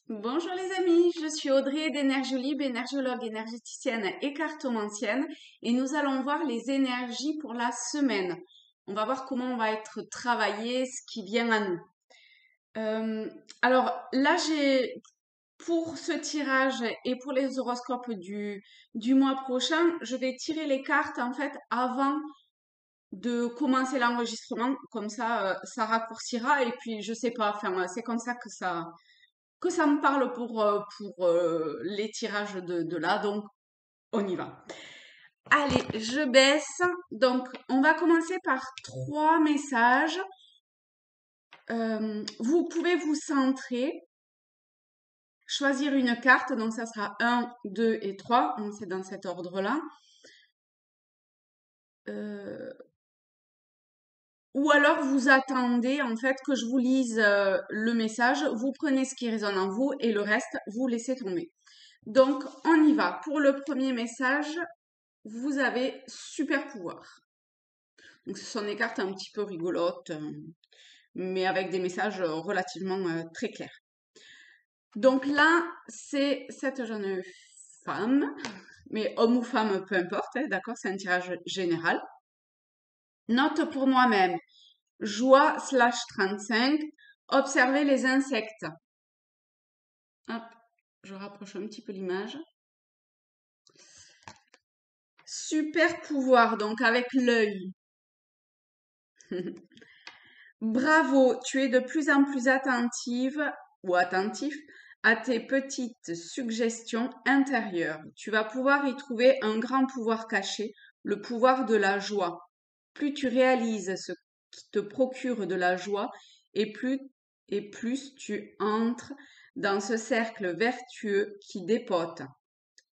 Bonjour les amis, je suis Audrey d'Énergie Libre, énergologue, énergéticienne et cartomancienne et nous allons voir les énergies pour la semaine. On va voir comment on va être travaillé, ce qui vient à nous. Euh, alors là, pour ce tirage et pour les horoscopes du mois prochain, je vais tirer les cartes en fait avant de commencer l'enregistrement, comme ça, ça raccourcira et puis je sais pas, enfin, c'est comme ça que ça me parle pour les tirages de là, donc on y va. Allez, je baisse. Donc, on va commencer par trois messages. Vous pouvez vous centrer, choisir une carte, donc ça sera 1, 2 et 3, c'est dans cet ordre-là. Euh, ou alors vous attendez en fait que je vous lise le message, vous prenez ce qui résonne en vous et le reste, vous laissez tomber. Donc, on y va. Pour le premier message, vous avez super pouvoir. Donc, ce sont des cartes un petit peu rigolotes, mais avec des messages relativement très clairs. Donc là, c'est cette jeune femme, mais homme ou femme, peu importe, hein, d'accord, c'est un tirage général. Note pour moi-même, joie /35, observer les insectes. Hop, je rapproche un petit peu l'image. Super pouvoir, donc avec l'œil. Bravo, tu es de plus en plus attentive ou attentif à tes petites suggestions intérieures. Tu vas pouvoir y trouver un grand pouvoir caché, le pouvoir de la joie. Plus tu réalises ce qui te procure de la joie et plus tu entres dans ce cercle vertueux qui dépote.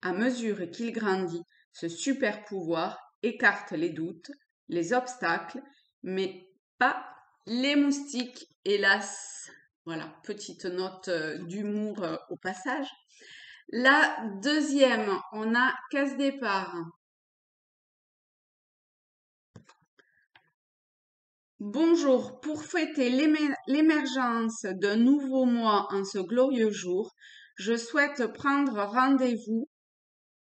À mesure qu'il grandit, ce super pouvoir écarte les doutes, les obstacles, mais pas les moustiques, hélas. Voilà, petite note d'humour au passage. La deuxième, on a case départ. Bonjour, pour fêter l'émergence d'un nouveau mois en ce glorieux jour, je souhaite prendre rendez-vous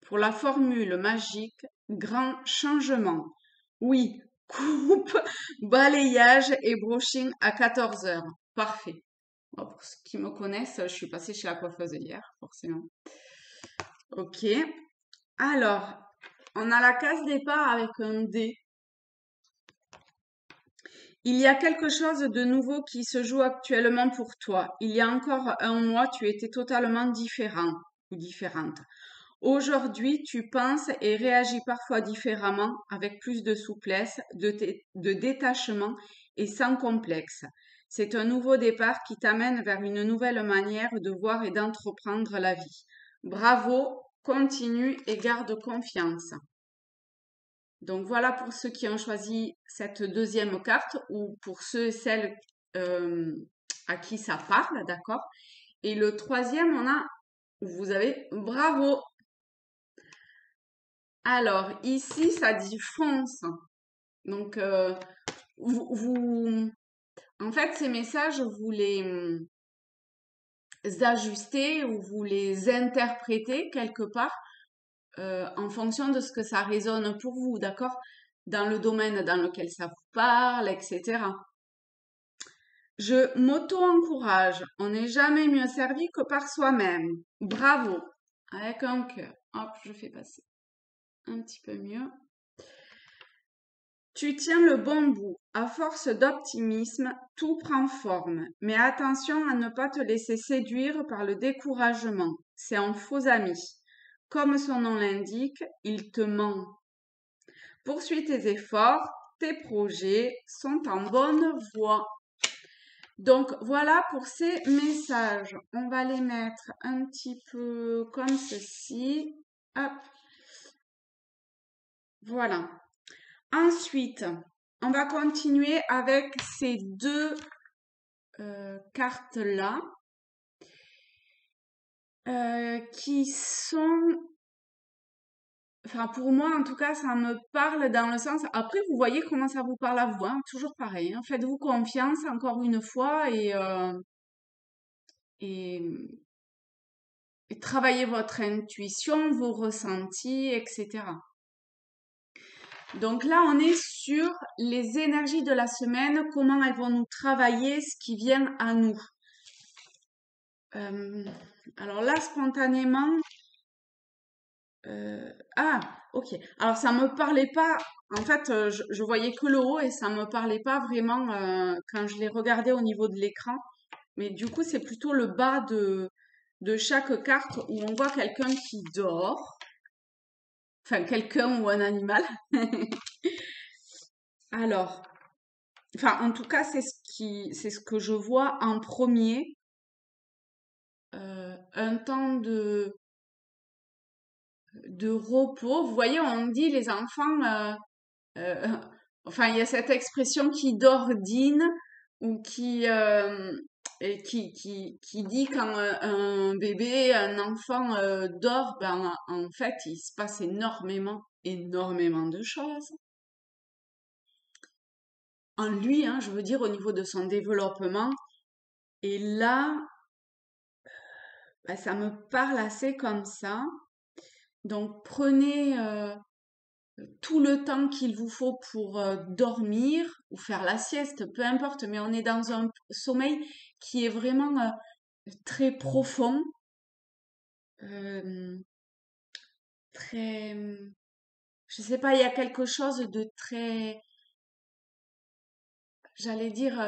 pour la formule magique grand changement. Oui, coupe, balayage et brushing à 14 heures. Parfait. Bon, pour ceux qui me connaissent, je suis passée chez la coiffeuse hier, forcément. Ok. Alors, on a la case départ avec un D. Il y a quelque chose de nouveau qui se joue actuellement pour toi. Il y a encore un mois, tu étais totalement différent ou différente. Aujourd'hui, tu penses et réagis parfois différemment, avec plus de souplesse, de détachement et sans complexe. C'est un nouveau départ qui t'amène vers une nouvelle manière de voir et d'entreprendre la vie. Bravo, continue et garde confiance. Donc voilà pour ceux qui ont choisi cette deuxième carte ou pour ceux et celles euh, à qui ça parle, d'accord? Et le troisième, vous avez bravo. Alors, ici, ça dit fonce. Donc, en fait, ces messages, vous les ajustez ou vous les interprétez quelque part en fonction de ce que ça résonne pour vous, d'accord? Dans le domaine dans lequel ça vous parle, etc. Je m'auto-encourage. On n'est jamais mieux servi que par soi-même. Bravo. Avec un cœur. Hop, je fais passer un petit peu mieux. Tu tiens le bon bout. À force d'optimisme, tout prend forme. Mais attention à ne pas te laisser séduire par le découragement. C'est un faux ami. Comme son nom l'indique, il te ment. Poursuis tes efforts, tes projets sont en bonne voie. Donc voilà pour ces messages. On va les mettre un petit peu comme ceci. Hop. Voilà. Ensuite, on va continuer avec ces deux cartes-là qui sont, enfin pour moi en tout cas, ça me parle dans le sens, après vous voyez comment ça vous parle à vous, hein, toujours pareil, hein. Faites-vous confiance encore une fois et travailler votre intuition, vos ressentis, etc. Donc là, on est sur les énergies de la semaine, comment elles vont nous travailler, ce qui vient à nous. Euh, alors là, spontanément, ah, ok. Alors ça me parlait pas. En fait, je voyais que le haut et ça me parlait pas vraiment quand je l'ai regardé au niveau de l'écran. Mais du coup, c'est plutôt le bas de chaque carte où on voit quelqu'un qui dort. Enfin, quelqu'un ou un animal. Alors, enfin, en tout cas, c'est ce que je vois en premier. Un temps de repos. Vous voyez, on dit les enfants, euh, enfin, il y a cette expression qui dort dîne ou qui dit quand un bébé, un enfant dort, ben, en fait, il se passe énormément de choses. En lui, hein, je veux dire, au niveau de son développement. Et là, ben, ça me parle assez comme ça. Donc, prenez tout le temps qu'il vous faut pour dormir ou faire la sieste, peu importe, mais on est dans un sommeil qui est vraiment très profond, euh, très, je sais pas, il y a quelque chose de très, j'allais dire,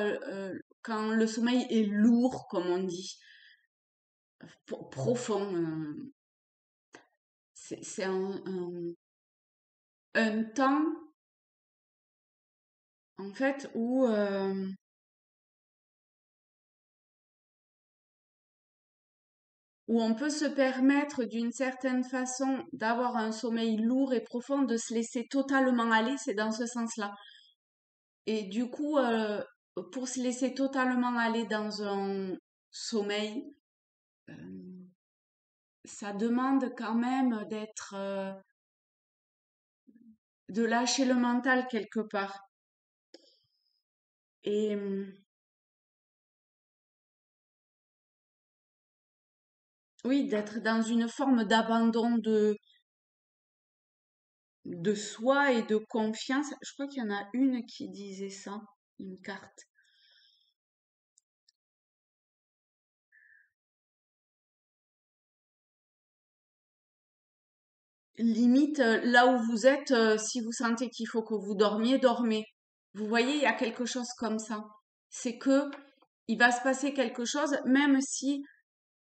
quand le sommeil est lourd, comme on dit, profond, c'est un temps, en fait, où on peut se permettre d'une certaine façon d'avoir un sommeil lourd et profond, de se laisser totalement aller, c'est dans ce sens-là. Et du coup, pour se laisser totalement aller dans un sommeil, euh, ça demande quand même de lâcher le mental quelque part. Et oui, d'être dans une forme d'abandon de soi et de confiance. Je crois qu'il y en a une qui disait ça, une carte. Limite, là où vous êtes, si vous sentez qu'il faut que vous dormiez, dormez. Vous voyez, il y a quelque chose comme ça. C'est que il va se passer quelque chose, même si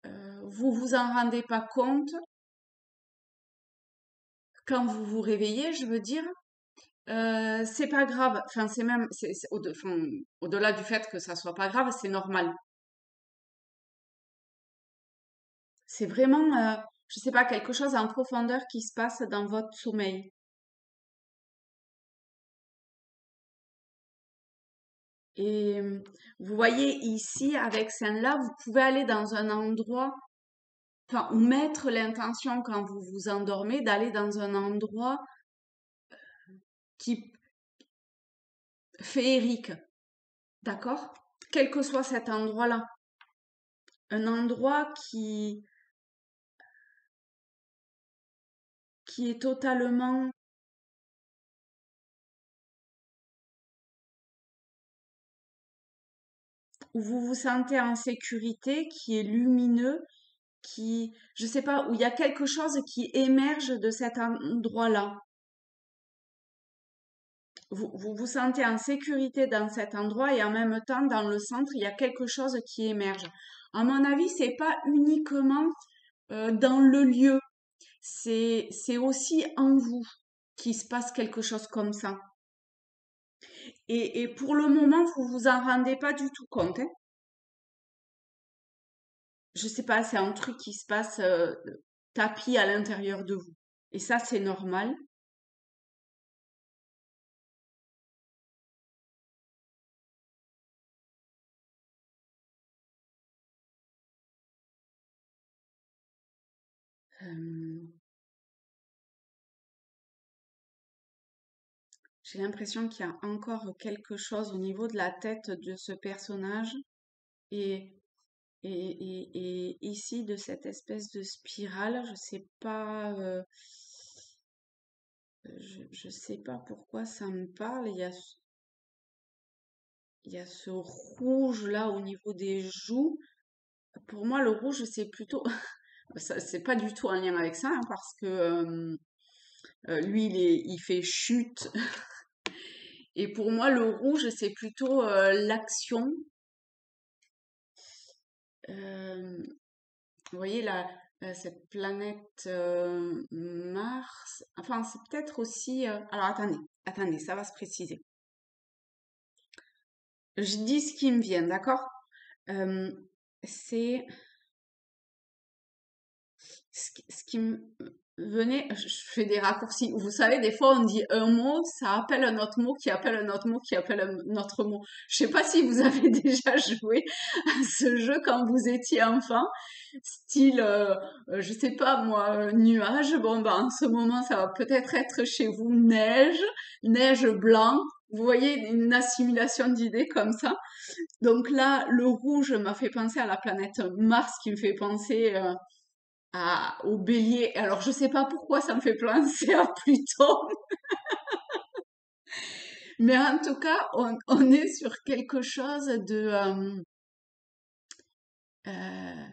vous vous en rendez pas compte quand vous vous réveillez, je veux dire. C'est pas grave. Enfin, c'est même, enfin, au-delà du fait que ça soit pas grave, c'est normal. C'est vraiment, je sais pas, quelque chose en profondeur qui se passe dans votre sommeil. Et vous voyez ici, avec celle-là, vous pouvez aller dans un endroit, enfin, ou mettre l'intention quand vous vous endormez d'aller dans un endroit qui féerique, d'accord? Quel que soit cet endroit-là. Un endroit qui est totalement, où vous vous sentez en sécurité, qui est lumineux, je sais pas, où il y a quelque chose qui émerge de cet endroit-là. Vous vous sentez en sécurité dans cet endroit et en même temps, dans le centre, il y a quelque chose qui émerge. À mon avis, c'est pas uniquement dans le lieu, c'est aussi en vous qu'il se passe quelque chose comme ça. Et pour le moment, vous vous en rendez pas du tout compte, hein. Je sais pas, c'est un truc qui se passe tapis à l'intérieur de vous. Et ça, c'est normal. Euh, j'ai l'impression qu'il y a encore quelque chose au niveau de la tête de ce personnage. Et et ici de cette espèce de spirale, je sais pas, je sais pas pourquoi ça me parle. Il y a ce rouge là au niveau des joues. Pour moi, le rouge, c'est plutôt, c'est pas du tout un lien avec ça, hein, parce que lui, il fait chute. Et pour moi, le rouge, c'est plutôt l'action. Euh, Vous voyez là, cette planète Mars. Enfin, c'est peut-être aussi. Alors attendez, ça va se préciser. Je dis ce qui me vient, d'accord? Euh, c'est ce qui me venait. Je fais des raccourcis. Vous savez, des fois, on dit un mot, ça appelle un autre mot, qui appelle un autre mot, qui appelle un autre mot. Je sais pas si vous avez déjà joué à ce jeu quand vous étiez enfant. Style, je sais pas moi, nuage. Bon, ben, en ce moment, ça va peut-être être chez vous neige, neige blanc. Vous voyez, une assimilation d'idées comme ça. Donc là, le rouge m'a fait penser à la planète Mars, qui me fait penser au bélier. Alors, je sais pas pourquoi ça me fait penser à Pluton, mais en tout cas, on est sur quelque chose de... euh,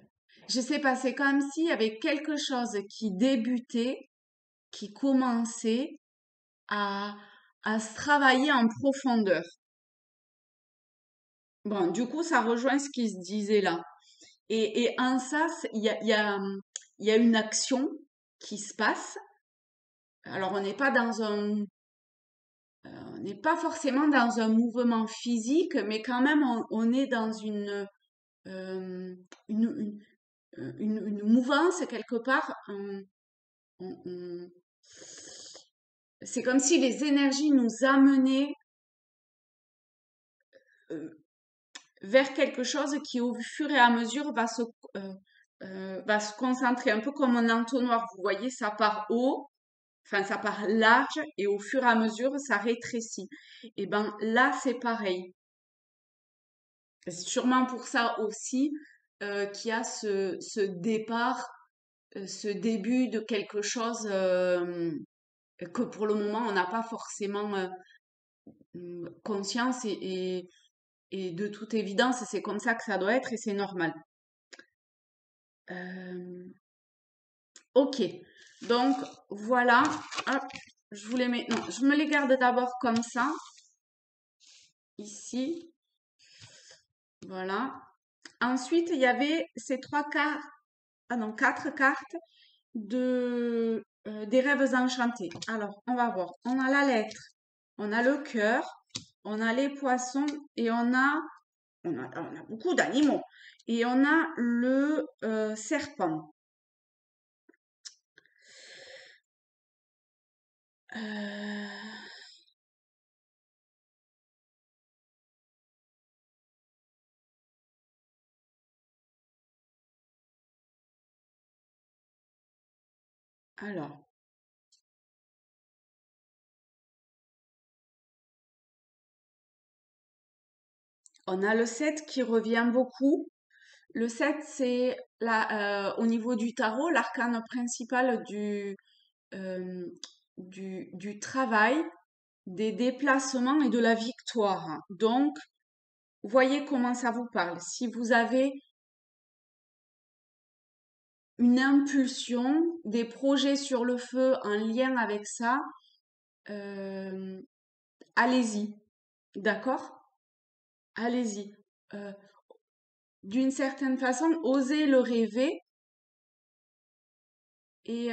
je sais pas, c'est comme s'il y avait quelque chose qui débutait, qui commençait à, à se travailler en profondeur. Bon, du coup, ça rejoint ce qui se disait là. Et en ça, il y a une action qui se passe. Alors, on n'est pas forcément dans un mouvement physique, mais quand même, on est dans euh, une, une mouvance quelque part. On- on- C'est comme si les énergies nous amenaient euh, vers quelque chose qui, au fur et à mesure, euh, va se concentrer un peu comme un entonnoir. Vous voyez, ça part haut, enfin, ça part large, et au fur et à mesure, ça rétrécit. Et ben là, c'est pareil. C'est sûrement pour ça aussi qu'il y a ce départ, ce début de quelque chose que pour le moment on n'a pas forcément conscience et de toute évidence c'est comme ça que ça doit être et c'est normal. Euh, ok, donc voilà. Hop, je vous les mets. Non, je me les garde d'abord comme ça, ici. Voilà. Ensuite, il y avait ces trois cartes, ah non, quatre cartes des rêves enchantés. Alors, on va voir. On a la lettre, on a le cœur, on a les poissons et on a beaucoup d'animaux. Et on a le serpent. Euh, alors, on a le 7 qui revient beaucoup. Le 7, c'est au niveau du tarot, l'arcane principal euh, du travail, des déplacements et de la victoire. Donc, voyez comment ça vous parle. Si vous avez une impulsion, des projets sur le feu en lien avec ça, euh, allez-y. D'accord? Allez-y. Euh, D'une certaine façon, osez le rêver et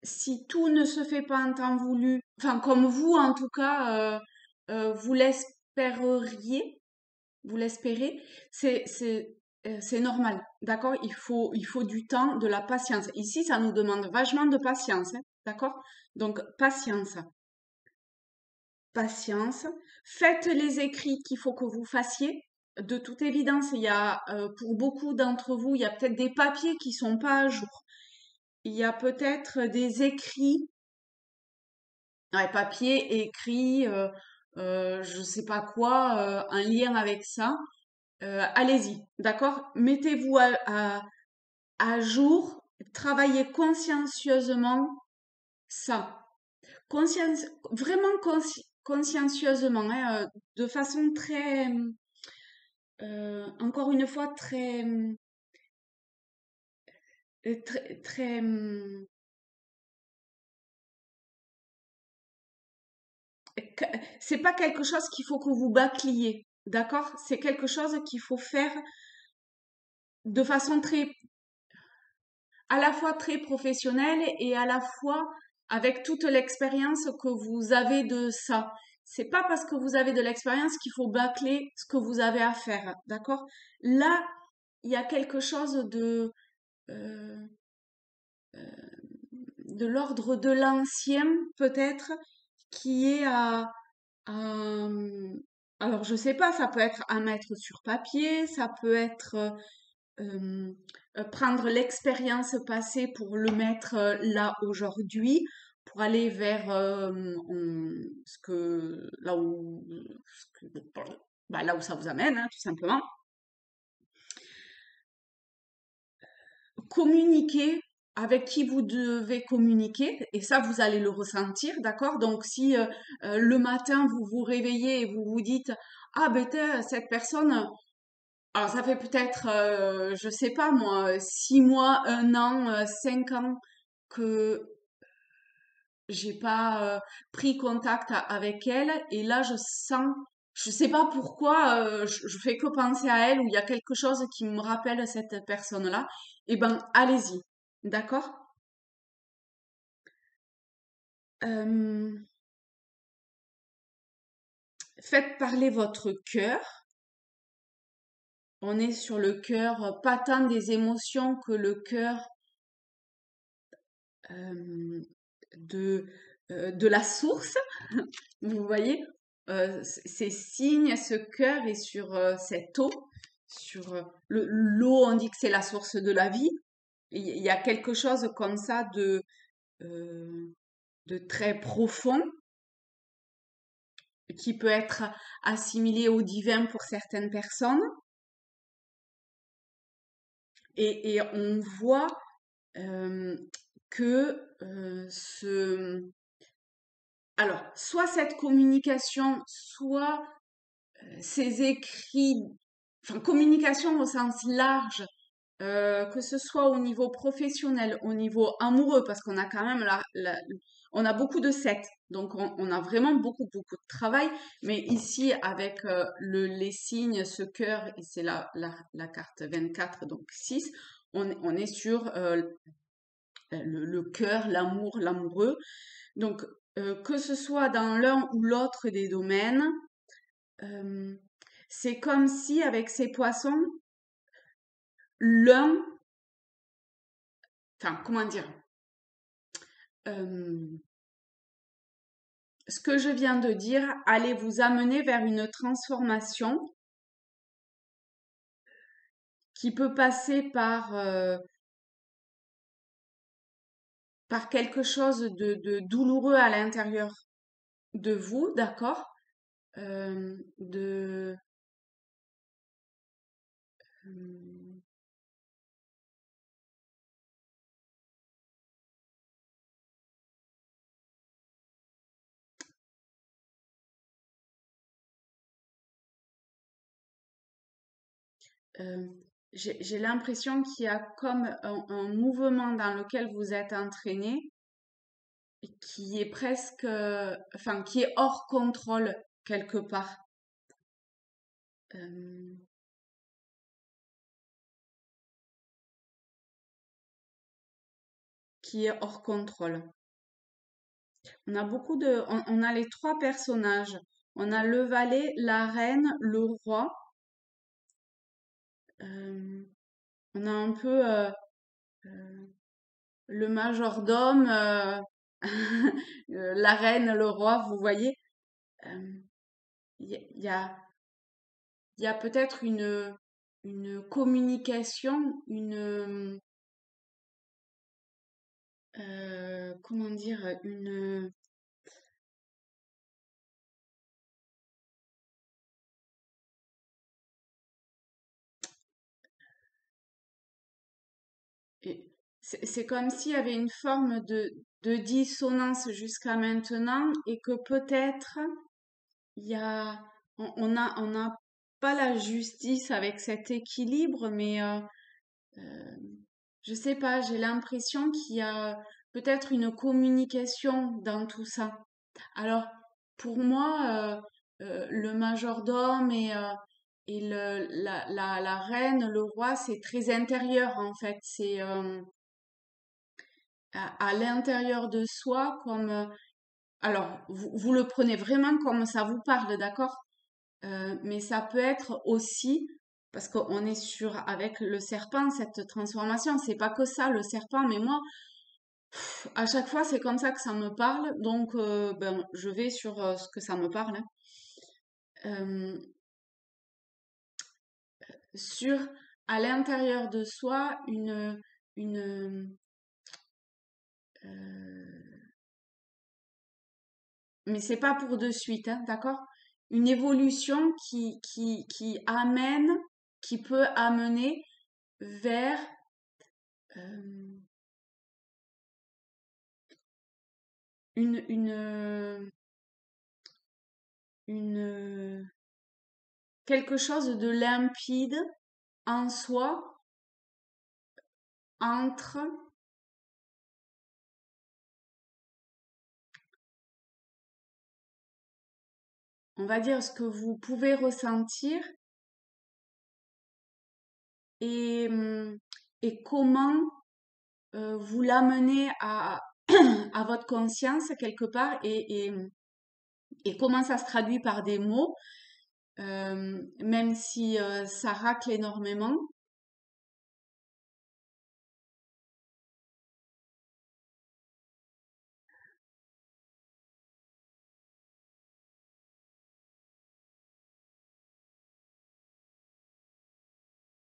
si tout ne se fait pas en temps voulu, enfin comme vous en tout cas, vous l'espéreriez, vous l'espérez, c'est normal, d'accord? Il faut du temps, de la patience. Ici, ça nous demande vachement de patience, hein, d'accord? Donc, patience, patience. Faites les écrits qu'il faut que vous fassiez. De toute évidence, il y a, pour beaucoup d'entre vous, il y a peut-être des papiers qui sont pas à jour. Il y a peut-être des écrits, ouais, papier, écrits, je sais pas quoi, un lien avec ça, allez-y, d'accord? Mettez-vous à jour, travaillez consciencieusement ça. Conscience, vraiment consciencieusement, hein, de façon très, encore une fois, très, que- c'est pas quelque chose qu'il faut que vous bâcliez, d'accord? C'est quelque chose qu'il faut faire de façon à la fois très professionnelle et à la fois avec toute l'expérience que vous avez de ça. C'est pas parce que vous avez de l'expérience qu'il faut bâcler ce que vous avez à faire, d'accord? Là, il y a quelque chose euh, de l'ordre de l'ancien, peut-être, qui est à, alors je sais pas, ça peut être à mettre sur papier, ça peut être prendre l'expérience passée pour le mettre là aujourd'hui, pour aller vers ce que ce que- bah, là où ça vous amène, hein, tout simplement. Communiquer avec qui vous devez communiquer, et ça, vous allez le ressentir, d'accord? Donc, si le matin, vous vous réveillez et vous vous dites, ah ben, cette personne, alors ça fait peut-être, je sais pas moi, 6 mois, 1 an, 5 ans que j'ai pas pris contact avec elle, et là, je sens, je sais pas pourquoi, je fais que penser à elle, ou il y a quelque chose qui me rappelle cette personne-là, et ben, allez-y, d'accord? Euh, Faites parler votre cœur. On est sur le cœur, pas tant des émotions que le cœur euh, de, de la source. Vous voyez, ces signes, ce cœur est sur cette eau, sur l'eau, on dit que c'est la source de la vie. Il y a quelque chose comme ça euh, de très profond qui peut être assimilé au divin pour certaines personnes. Et on voit euh, que alors, soit cette communication, soit ces écrits, enfin communication au sens large, que ce soit au niveau professionnel, au niveau amoureux, parce qu'on a quand même on a beaucoup de sets, donc on a vraiment beaucoup de travail. Mais ici, avec les signes, ce cœur, et c'est la carte 24, donc 6, on est sur le cœur, l'amour, l'amoureux. Donc, que ce soit dans l'un ou l'autre des domaines, euh, c'est comme si avec ces poissons, l'un, enfin, comment dire, euh, ce que je viens de dire allait vous amener vers une transformation qui peut passer par quelque chose de douloureux à l'intérieur de vous, d'accord? De, euh, euh, j'ai l'impression qu'il y a comme un mouvement dans lequel vous êtes entraîné et qui est presque, enfin, qui est hors contrôle quelque part. Euh, qui est hors contrôle. On a les trois personnages. On a le valet, la reine, le roi. Euh, on a un peu euh, le majordome, la reine, le roi, vous voyez. Euh, Il y, a, il y a il y a peut-être une communication, comment dire, c'est comme s'il y avait une forme de dissonance jusqu'à maintenant et que peut-être il y a, on n'a pas la justice avec cet équilibre, mais euh, je sais pas, j'ai l'impression qu'il y a peut-être une communication dans tout ça. Alors, pour moi, le majordome et la reine, le roi, c'est très intérieur en fait. C'est à l'intérieur de soi, comme alors vous le prenez vraiment comme ça vous parle, d'accord? Mais ça peut être aussi parce qu'on est sur avec le serpent cette transformation. C'est pas que ça le serpent, mais moi à chaque fois c'est comme ça que ça me parle, donc ben je vais sur ce que ça me parle, hein. Euh, sur à l'intérieur de soi une mais c'est pas pour de suite, hein, d'accord? Une évolution qui amène, qui peut amener vers euh, une, une, quelque chose de limpide en soi entre, on va dire, ce que vous pouvez ressentir et, et comment vous l'amenez à votre conscience quelque part et comment ça se traduit par des mots, même si ça racle énormément.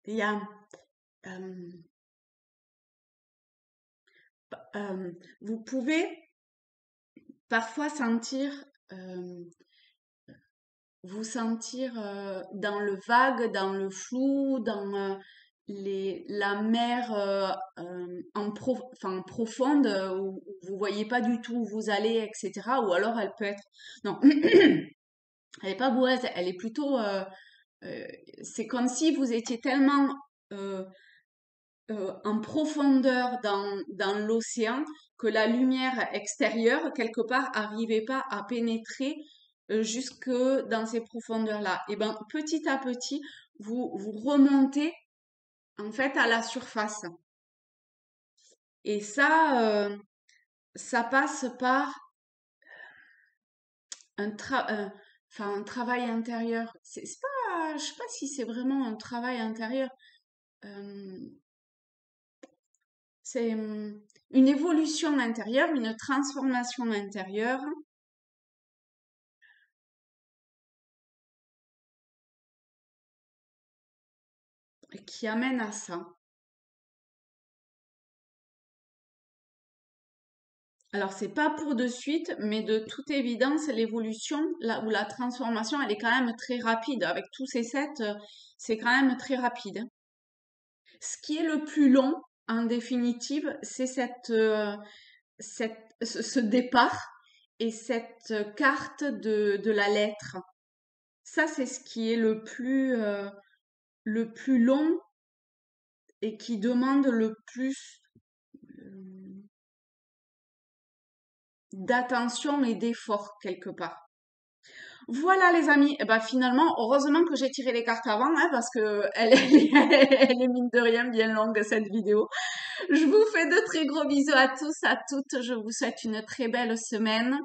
Il y a, euh, vous pouvez parfois sentir, vous sentir dans le vague, dans le flou, dans la mer enfin, profonde où vous voyez pas du tout où vous allez, etc. Ou alors elle peut être, non, elle est pas boueuse, elle est plutôt, euh, c'est comme si vous étiez tellement euh, en profondeur dans l'océan que la lumière extérieure, quelque part, arrivait pas à pénétrer jusque dans ces profondeurs-là. Et ben, petit à petit, vous remontez en fait à la surface. Et ça passe par enfin, un travail intérieur. C'est pas, je sais pas si c'est vraiment un travail intérieur. Euh, c'est une évolution intérieure, une transformation intérieure qui amène à ça. Alors, c'est pas pour de suite, mais de toute évidence, l'évolution, là où la transformation, elle est quand même très rapide. Avec tous ces sets, c'est quand même très rapide. Ce qui est le plus long, en définitive, c'est ce départ et cette carte de la lettre. Ça, c'est ce qui est le plus long et qui demande le plus euh, d'attention et d'effort quelque part. Voilà les amis, et ben finalement, heureusement que j'ai tiré les cartes avant, hein, parce que elle est mine de rien bien longue cette vidéo. Je vous fais de très gros bisous à tous, à toutes. Je vous souhaite une très belle semaine.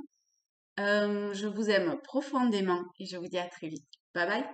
Je vous aime profondément et je vous dis à très vite. Bye bye.